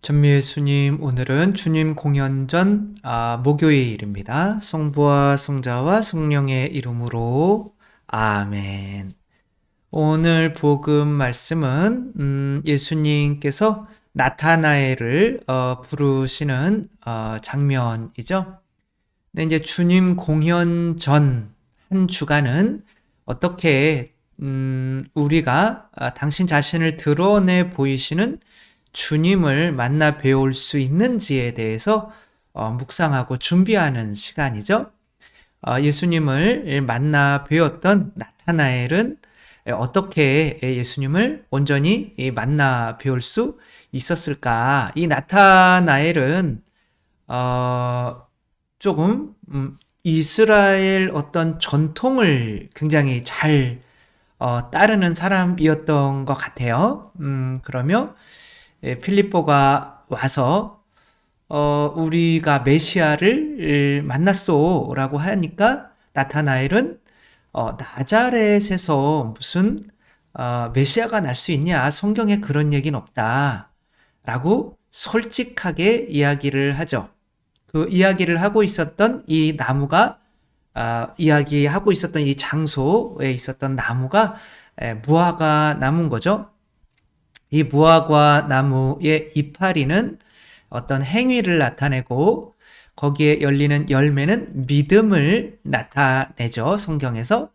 전미 예수님, 오늘은 주님 공연 전 목요일입니다. 성부와 성자와 성령의 이름으로 아멘. 오늘 복음 말씀은 예수님께서 나타나엘을 부르시는 장면이죠. 근데 이제 주님 공연 전 한 주간은 어떻게 우리가 당신 자신을 드러내 보이시는 주님을 만나 배울 수 있는지에 대해서 묵상하고 준비하는 시간이죠. 예수님을 만나 배웠던 나타나엘은 어떻게 예수님을 온전히 만나 배울 수 있었을까? 이 나타나엘은 조금 이스라엘 어떤 전통을 굉장히 잘 따르는 사람이었던 것 같아요. 그러며 필립보가 와서 우리가 메시아를 만났소라고 하니까 나타나엘은 나자렛에서 무슨 메시아가 날 수 있냐? 성경에 그런 얘기는 없다라고 솔직하게 이야기를 하죠. 그 이야기를 하고 있었던 이 나무가 이야기하고 있었던 이 장소에 있었던 나무가 무화과 나무인 거죠. 이 무화과 나무의 이파리는 어떤 행위를 나타내고 거기에 열리는 열매는 믿음을 나타내죠. 성경에서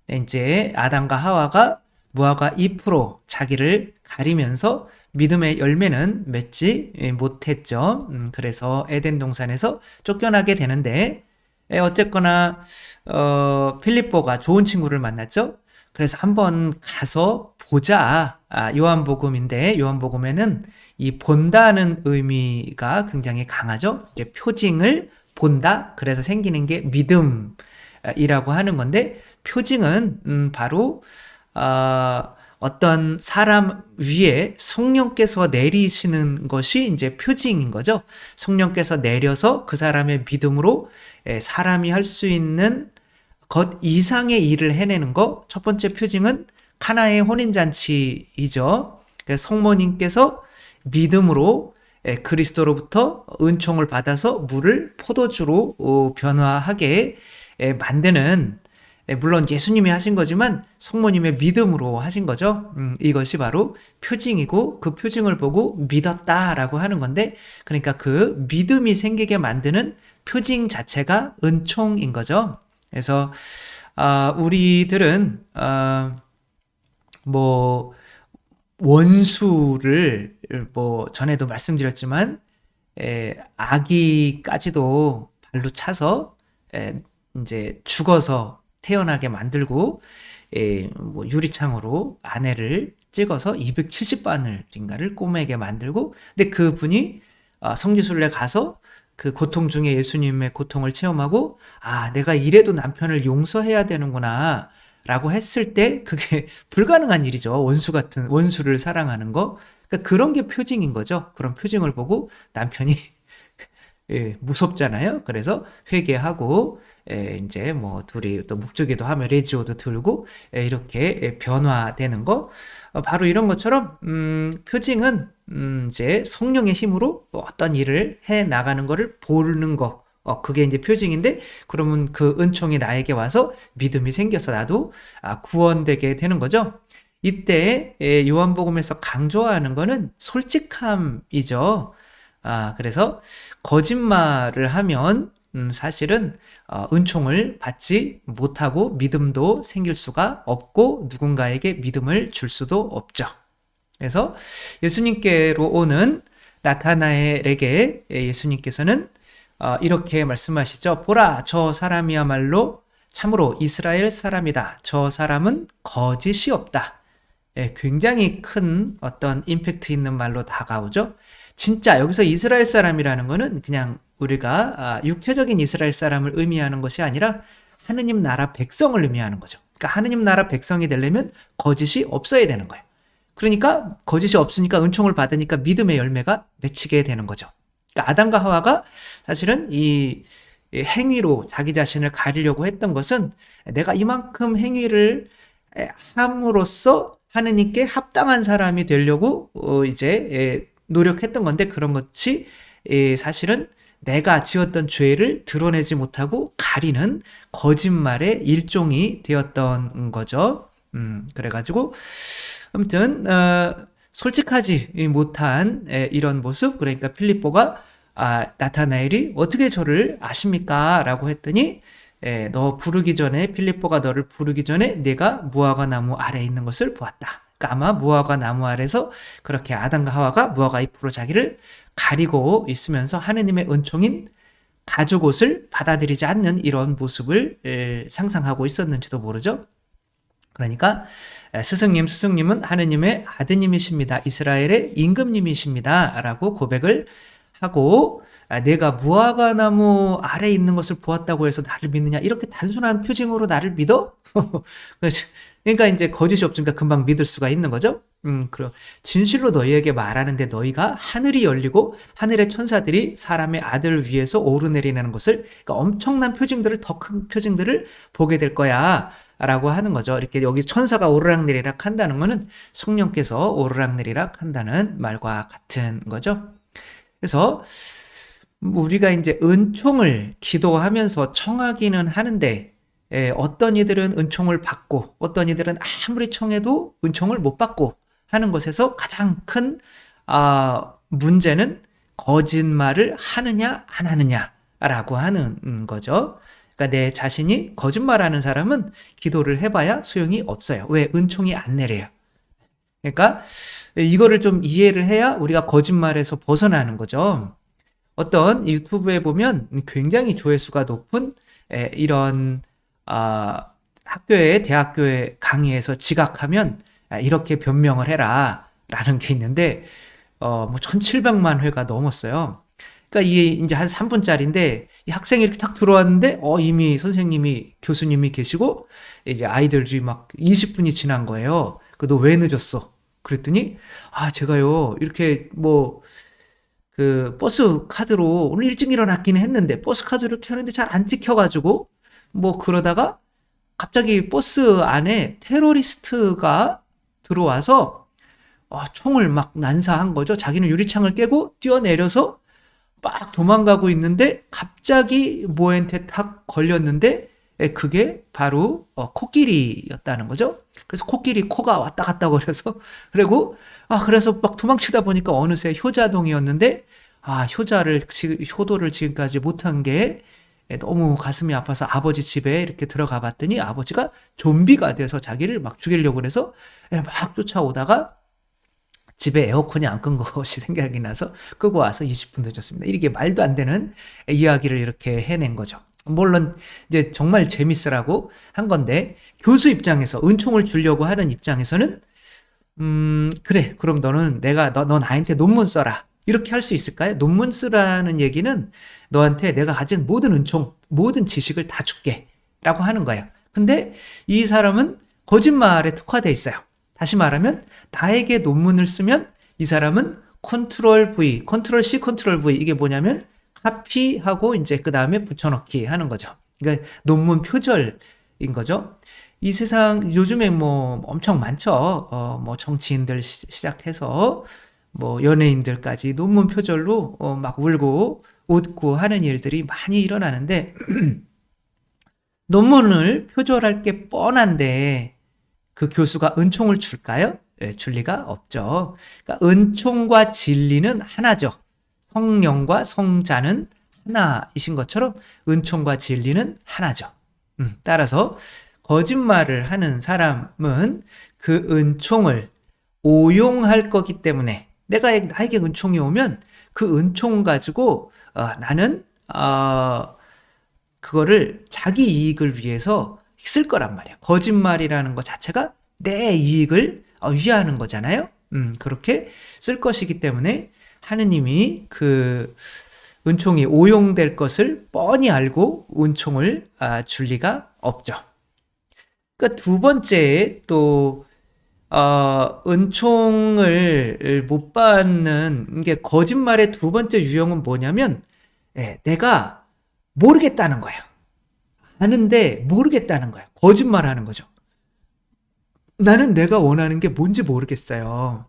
이제 아담과 하와가 무화과 잎으로 자기를 가리면서 믿음의 열매는 맺지 못했죠. 그래서 에덴 동산에서 쫓겨나게 되는데 어쨌거나 필립보가 좋은 친구를 만났죠. 그래서 한번 가서 보자. 요한복음인데 요한복음에는 이 본다는 의미가 굉장히 강하죠. 이제 표징을 본다. 그래서 생기는 게 믿음이라고 하는 건데 표징은 바로 어떤 사람 위에 성령께서 내리시는 것이 이제 표징인 거죠. 성령께서 내려서 그 사람의 믿음으로 사람이 할 수 있는 것 이상의 일을 해내는 거. 첫 번째 표징은 카나의 혼인잔치이죠. 성모님께서 믿음으로 그리스도로부터 은총을 받아서 물을 포도주로 변화하게 만드는, 물론 예수님이 하신 거지만 성모님의 믿음으로 하신 거죠. 이것이 바로 표징이고 그 표징을 보고 믿었다라고 하는 건데, 그러니까 그 믿음이 생기게 만드는 표징 자체가 은총인 거죠. 그래서 우리들은 뭐 원수를 전에도 말씀드렸지만 아기까지도 발로 차서 이제 죽어서 태어나게 만들고 유리창으로 아내를 찍어서 270바늘인가를 꼬매게 만들고, 근데 그분이 성지순례 가서 그 고통 중에 예수님의 고통을 체험하고 내가 이래도 남편을 용서해야 되는구나 라고 했을 때 그게 불가능한 일이죠. 원수를 사랑하는 거. 그러니까 그런 게 표징인 거죠. 그런 표징을 보고 남편이 무섭잖아요. 그래서 회개하고 이제 둘이 또 묵주기도 하며 레지오도 들고 이렇게 변화되는 거. 바로 이런 것처럼 표징은 이제 성령의 힘으로 어떤 일을 해 나가는 거를 보는 거. 그게 이제 표징인데, 그러면 그 은총이 나에게 와서 믿음이 생겨서 나도 구원되게 되는 거죠. 이때 요한복음에서 강조하는 거는 솔직함이죠. 그래서 거짓말을 하면 사실은 은총을 받지 못하고 믿음도 생길 수가 없고 누군가에게 믿음을 줄 수도 없죠. 그래서 예수님께로 오는 나타나엘에게 예수님께서는 이렇게 말씀하시죠. 보라, 저 사람이야말로 참으로 이스라엘 사람이다. 저 사람은 거짓이 없다. 굉장히 큰 어떤 임팩트 있는 말로 다가오죠. 진짜 여기서 이스라엘 사람이라는 거는 그냥 우리가 육체적인 이스라엘 사람을 의미하는 것이 아니라 하느님 나라 백성을 의미하는 거죠. 그러니까 하느님 나라 백성이 되려면 거짓이 없어야 되는 거예요. 그러니까 거짓이 없으니까 은총을 받으니까 믿음의 열매가 맺히게 되는 거죠. 그러니까 아담과 하와가 사실은 이 행위로 자기 자신을 가리려고 했던 것은 내가 이만큼 행위를 함으로써 하느님께 합당한 사람이 되려고 이제 노력했던 건데 그런 것이 사실은 내가 지었던 죄를 드러내지 못하고 가리는 거짓말의 일종이 되었던 거죠. 그래가지고 아무튼 솔직하지 못한 이런 모습, 그러니까 필립보가 나타나엘이 어떻게 저를 아십니까? 라고 했더니 너 부르기 전에, 필립보가 너를 부르기 전에 내가 무화과 나무 아래에 있는 것을 보았다. 그러니까 아마 무화과 나무 아래서 그렇게 아담과 하와가 무화과 잎으로 자기를 가리고 있으면서 하느님의 은총인 가죽옷을 받아들이지 않는 이런 모습을 상상하고 있었는지도 모르죠. 그러니까 스승님, 스승님은 하느님의 아드님이십니다. 이스라엘의 임금님이십니다. 라고 고백을 하고 내가 무화과 나무 아래에 있는 것을 보았다고 해서 나를 믿느냐, 이렇게 단순한 표징으로 나를 믿어? 그러니까 이제 거짓이 없으니까 금방 믿을 수가 있는 거죠. 그럼 진실로 너희에게 말하는데 너희가 하늘이 열리고 하늘의 천사들이 사람의 아들을 위해서 오르내리는 것을, 그러니까 엄청난 표징들을, 더 큰 표징들을 보게 될 거야 라고 하는 거죠. 이렇게 여기 천사가 오르락내리락 한다는 거는 성령께서 오르락내리락 한다는 말과 같은 거죠. 그래서 우리가 이제 은총을 기도하면서 청하기는 하는데 어떤 이들은 은총을 받고 어떤 이들은 아무리 청해도 은총을 못 받고 하는 것에서 가장 큰 문제는 거짓말을 하느냐 안 하느냐라고 하는 거죠. 그러니까 내 자신이 거짓말하는 사람은 기도를 해봐야 소용이 없어요. 왜? 은총이 안 내려요. 그러니까 이거를 좀 이해를 해야 우리가 거짓말에서 벗어나는 거죠. 어떤 유튜브에 보면 굉장히 조회수가 높은 이런 학교에, 대학교에 강의에서 지각하면 이렇게 변명을 해라 라는 게 있는데 뭐 1700만 회가 넘었어요. 그러니까 이게 이제 한 3분짜리인데 이 학생이 이렇게 탁 들어왔는데 이미 선생님이, 교수님이 계시고 이제 아이들이 막 20분이 지난 거예요. 너 왜 늦었어? 그랬더니 제가요 이렇게 뭐 그 버스 카드로 오늘 일찍 일어났기는 했는데 버스 카드로 이렇게 하는데 잘 안 찍혀가지고 뭐 그러다가 갑자기 버스 안에 테러리스트가 들어와서 총을 막 난사한 거죠. 자기는 유리창을 깨고 뛰어내려서 막 도망가고 있는데 갑자기 뭐한테 탁 걸렸는데 그게 바로 코끼리였다는 거죠. 그래서 코끼리 코가 왔다 갔다 거려서 그리고 그래서 막 도망치다 보니까 어느새 효자동이었는데 효도를 지금까지 못한 게 너무 가슴이 아파서 아버지 집에 이렇게 들어가 봤더니 아버지가 좀비가 돼서 자기를 막 죽이려고 그래서 막 쫓아오다가 집에 에어컨이 안 끈 것이 생각이 나서 끄고 와서 20분 늦었습니다. 이렇게 말도 안 되는 이야기를 이렇게 해낸 거죠. 물론 이제 정말 재밌으라고 한 건데 교수 입장에서, 은총을 주려고 하는 입장에서는 그래, 그럼 너 나한테 논문 써라, 이렇게 할 수 있을까요? 논문 쓰라는 얘기는 너한테 내가 가진 모든 은총, 모든 지식을 다 줄게 라고 하는 거예요. 근데 이 사람은 거짓말에 특화되어 있어요. 다시 말하면 나에게 논문을 쓰면 이 사람은 컨트롤 V, 컨트롤 C, 컨트롤 V, 이게 뭐냐면 카피하고 이제 그 다음에 붙여넣기 하는 거죠. 그러니까 논문 표절인 거죠. 이 세상 요즘에 뭐 엄청 많죠. 뭐 정치인들 시작해서 뭐 연예인들까지 논문 표절로 막 울고 웃고 하는 일들이 많이 일어나는데 논문을 표절할 게 뻔한데 그 교수가 은총을 줄까요? 줄 리가 없죠. 그러니까 은총과 진리는 하나죠. 성령과 성자는 하나이신 것처럼 은총과 진리는 하나죠. 따라서 거짓말을 하는 사람은 그 은총을 오용할 거기 때문에 나에게 은총이 오면 그 은총 가지고 나는 그거를 자기 이익을 위해서 쓸 거란 말이야. 거짓말이라는 것 자체가 내 이익을 위하는 거잖아요. 그렇게 쓸 것이기 때문에 하느님이 그 은총이 오용될 것을 뻔히 알고 은총을 줄 리가 없죠. 그러니까 두 번째 또 은총을 못 받는 게, 거짓말의 두 번째 유형은 뭐냐면 내가 모르겠다는 거예요. 아는데 모르겠다는 거예요. 거짓말하는 거죠. 나는 내가 원하는 게 뭔지 모르겠어요.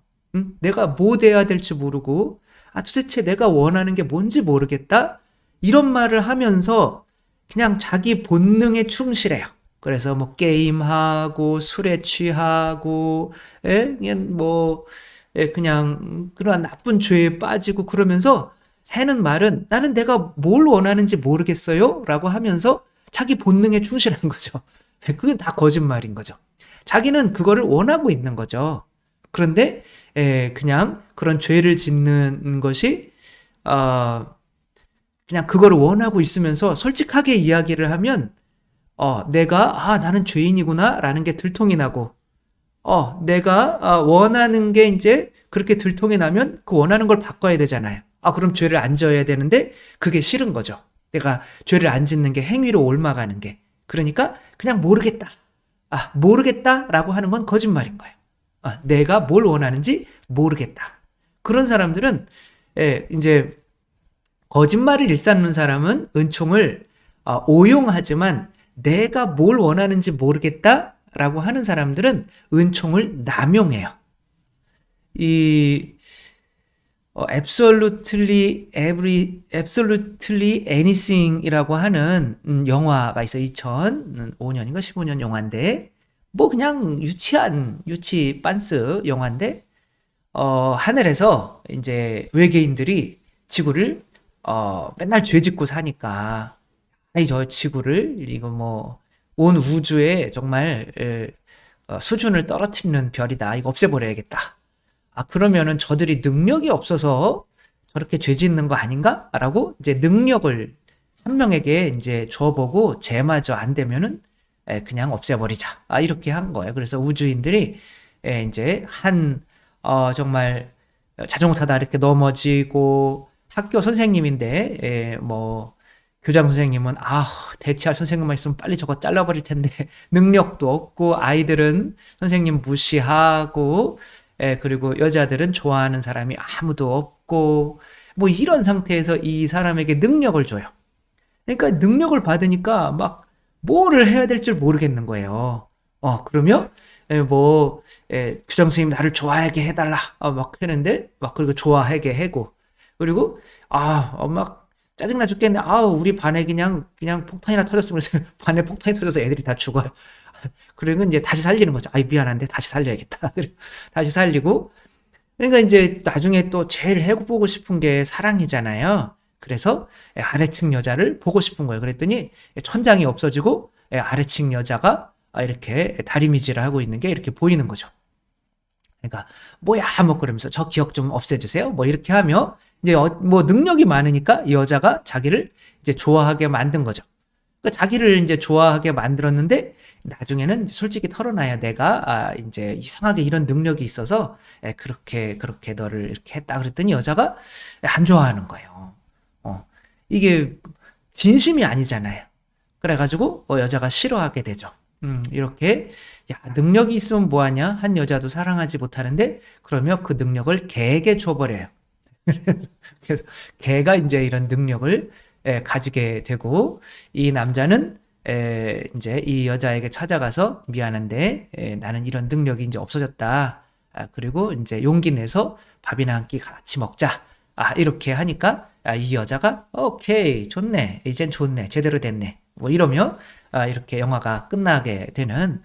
내가 뭐 돼야 될지 모르고, 도대체 내가 원하는 게 뭔지 모르겠다? 이런 말을 하면서 그냥 자기 본능에 충실해요. 그래서 뭐 게임하고 술에 취하고, 그냥 뭐 그냥 그러한 나쁜 죄에 빠지고 그러면서 하는 말은 나는 내가 뭘 원하는지 모르겠어요 라고 하면서 자기 본능에 충실한 거죠. 그건 다 거짓말인 거죠. 자기는 그거를 원하고 있는 거죠. 그런데 그냥 그런 죄를 짓는 것이 그냥 그거를 원하고 있으면서 솔직하게 이야기를 하면 내가 나는 죄인이구나 라는 게 들통이 나고 내가 원하는 게 이제 그렇게 들통이 나면 그 원하는 걸 바꿔야 되잖아요. 그럼 죄를 안 져야 되는데 그게 싫은 거죠. 내가 죄를 안 짓는 게 행위로 옮아가는 게. 그러니까 그냥 모르겠다. 모르겠다라고 하는 건 거짓말인 거예요. 내가 뭘 원하는지 모르겠다. 그런 사람들은 이제 거짓말을 일삼는 사람은 은총을 오용하지만 내가 뭘 원하는지 모르겠다라고 하는 사람들은 은총을 남용해요. 이 absolutely anything이라고 하는 영화가 있어요. 2005년인가 15년 영화인데 뭐 그냥 유치 빤스 영화인데 하늘에서 이제 외계인들이 지구를 맨날 죄 짓고 사니까 저 지구를 이거 뭐 온 우주에 정말 수준을 떨어뜨리는 별이다. 이거 없애버려야겠다. 그러면은 저들이 능력이 없어서 저렇게 죄 짓는 거 아닌가? 라고 이제 능력을 한 명에게 이제 줘보고 쟤마저 안 되면은 그냥 없애버리자. 이렇게 한 거예요. 그래서 우주인들이 이제 정말 자전거 타다 이렇게 넘어지고 학교 선생님인데 뭐 교장 선생님은 대체할 선생님만 있으면 빨리 저거 잘라버릴 텐데 능력도 없고 아이들은 선생님 무시하고 그리고 여자들은 좋아하는 사람이 아무도 없고 뭐 이런 상태에서 이 사람에게 능력을 줘요. 그러니까 능력을 받으니까 막 뭐를 해야 될 줄 모르겠는 거예요. 그러면 교장 선생님 나를 좋아하게 해달라 막 하는데 막 그리고 좋아하게 하고 그리고 막 짜증나 죽겠네. 우리 반에 그냥 폭탄이나 터졌으면 반에 폭탄이 터져서 애들이 다 죽어요. 그리고 이제 다시 살리는 거죠. 미안한데 다시 살려야겠다. 다시 살리고. 그러니까 이제 나중에 또 제일 해보고 싶은 게 사랑이잖아요. 그래서 아래층 여자를 보고 싶은 거예요. 그랬더니 천장이 없어지고 아래층 여자가 이렇게 다리미질을 하고 있는 게 이렇게 보이는 거죠. 그러니까 뭐야 뭐 그러면서 저 기억 좀 없애주세요. 뭐 이렇게 하며 이제 뭐 능력이 많으니까 이 여자가 자기를 이제 좋아하게 만든 거죠. 그러니까 자기를 이제 좋아하게 만들었는데 나중에는 솔직히 털어놔야 내가 이제 이상하게 이런 능력이 있어서 그렇게 너를 이렇게 했다 그랬더니 여자가 안 좋아하는 거예요. 이게 진심이 아니잖아요. 그래가지고 여자가 싫어하게 되죠. 이렇게 능력이 있으면 뭐하냐? 한 여자도 사랑하지 못하는데 그러면 그 능력을 개에게 줘버려요. 그래서 개가 이제 이런 능력을 가지게 되고 이 남자는 이제 이 여자에게 찾아가서 미안한데 나는 이런 능력이 이제 없어졌다. 그리고 이제 용기 내서 밥이나 한 끼 같이 먹자. 이렇게 하니까 이 여자가 오케이 좋네 이젠 좋네 제대로 됐네 뭐 이러며 이렇게 영화가 끝나게 되는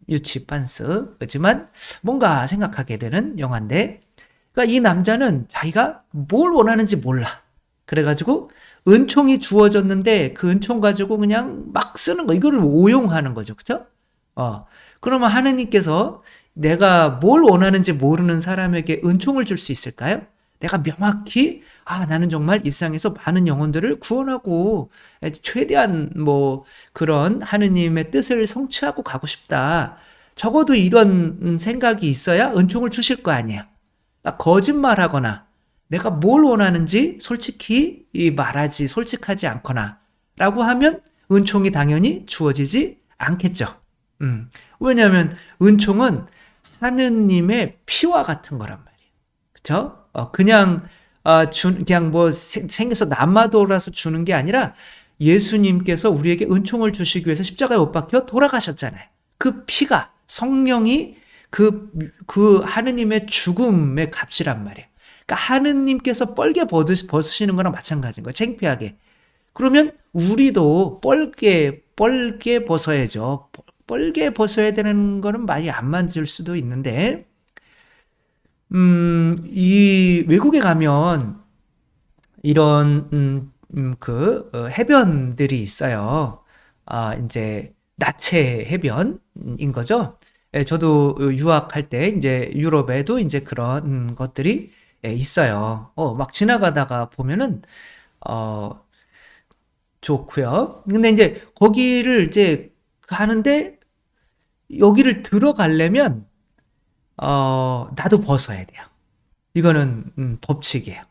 유치 빤스지만 뭔가 생각하게 되는 영화인데 그러니까 이 남자는 자기가 뭘 원하는지 몰라. 그래가지고 은총이 주어졌는데 그 은총 가지고 그냥 막 쓰는 거 이거를 오용하는 거죠. 그죠? 그러면 하느님께서 내가 뭘 원하는지 모르는 사람에게 은총을 줄 수 있을까요? 내가 명확히 나는 정말 이 세상에서 많은 영혼들을 구원하고 최대한 뭐 그런 하느님의 뜻을 성취하고 가고 싶다. 적어도 이런 생각이 있어야 은총을 주실 거 아니에요. 거짓말하거나 내가 뭘 원하는지 솔직히 말하지 솔직하지 않거나 라고 하면 은총이 당연히 주어지지 않겠죠. 왜냐하면 은총은 하느님의 피와 같은 거란 말이에요. 그쵸? 그냥 뭐 생겨서 남아돌아서 주는 게 아니라 예수님께서 우리에게 은총을 주시기 위해서 십자가에 못 박혀 돌아가셨잖아요. 그 피가 성령이 그 하느님의 죽음의 값이란 말이에요. 그러니까 하느님께서 뻘게 벗으시는 거랑 마찬가지인 거예요. 창피하게. 그러면 우리도 뻘게 벗어야죠. 뻘게 벗어야 되는 거는 말이 안 맞을 수도 있는데, 이 외국에 가면 이런, 해변들이 있어요. 이제, 나체 해변인 거죠. 예, 저도 유학할 때 이제 유럽에도 이제 그런 것들이 있어요. 막 지나가다가 보면은, 어, 좋고요. 근데 이제 거기를 이제 가는데 여기를 들어가려면 나도 벗어야 돼요. 이거는 법칙이에요.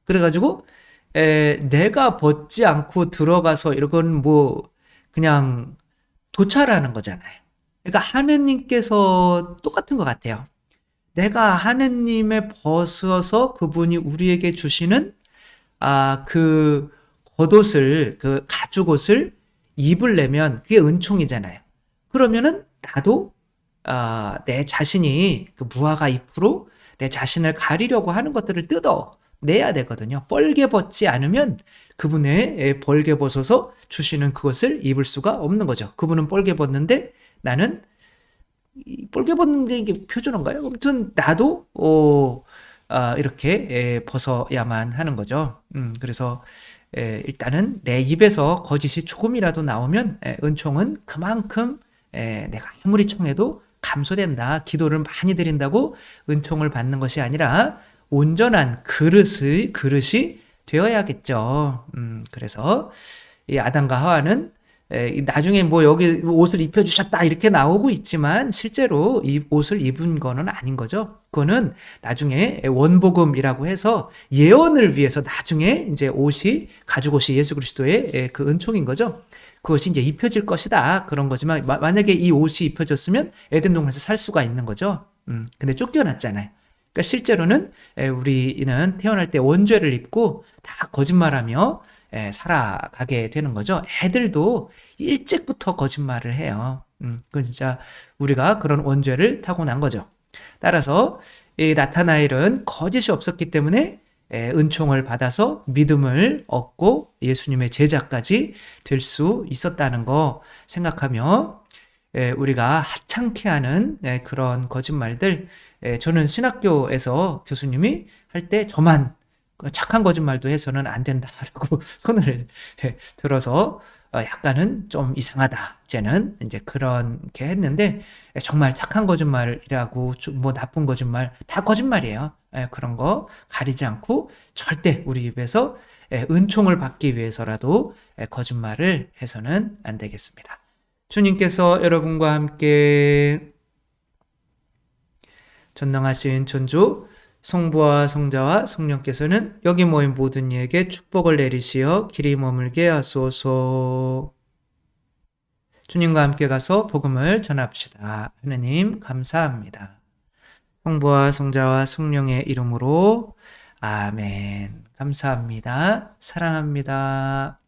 그래가지고 내가 벗지 않고 들어가서 이건 뭐 그냥 도찰하는 거잖아요. 그러니까 하느님께서 똑같은 것 같아요. 내가 하느님의 벗어서 그분이 우리에게 주시는 그 겉옷을 그 가죽옷을 입으려면 그게 은총이잖아요. 그러면은 나도 내 자신이 그 무화과 잎으로 내 자신을 가리려고 하는 것들을 뜯어내야 되거든요. 뻘게 벗지 않으면 그분의 벌게 벗어서 주시는 그것을 입을 수가 없는 거죠. 그분은 뻘게 벗는데 나는 뻘게 벗는 게 이게 표준어인가요? 아무튼 나도 이렇게 벗어야만 하는 거죠. 그래서 일단은 내 입에서 거짓이 조금이라도 나오면 은총은 그만큼 내가 아무리 청해도 감소된다. 기도를 많이 드린다고 은총을 받는 것이 아니라 온전한 그릇이 되어야겠죠. 그래서 이 아담과 하와는 나중에 뭐 여기 옷을 입혀주셨다 이렇게 나오고 있지만 실제로 이 옷을 입은 거는 아닌 거죠. 그거는 나중에 원복음이라고 해서 예언을 위해서 나중에 이제 가죽옷이 예수 그리스도의 그 은총인 거죠. 그것이 이제 입혀질 것이다. 그런 거지만 만약에 이 옷이 입혀졌으면 에덴 동산에서 살 수가 있는 거죠. 근데 쫓겨났잖아요. 그러니까 실제로는 우리는 태어날 때 원죄를 입고 다 거짓말하며 살아가게 되는 거죠. 애들도 일찍부터 거짓말을 해요. 그건 진짜 우리가 그런 원죄를 타고난 거죠. 따라서 이 나타나엘은 거짓이 없었기 때문에 은총을 받아서 믿음을 얻고 예수님의 제자까지 될 수 있었다는 거 생각하며 우리가 하찮게 하는 그런 거짓말들, 저는 신학교에서 교수님이 할 때 저만 착한 거짓말도 해서는 안 된다라고 손을 들어서 약간은 좀 이상하다. 쟤는 이제 그렇게 했는데 정말 착한 거짓말이라고 뭐 나쁜 거짓말 다 거짓말이에요. 그런 거 가리지 않고 절대 우리 입에서 은총을 받기 위해서라도 거짓말을 해서는 안 되겠습니다. 주님께서 여러분과 함께 전능하신 천주 성부와 성자와 성령께서는 여기 모인 모든 이에게 축복을 내리시어 길이 머물게 하소서. 주님과 함께 가서 복음을 전합시다. 하느님 감사합니다. 성부와 성자와 성령의 이름으로 아멘. 감사합니다. 사랑합니다.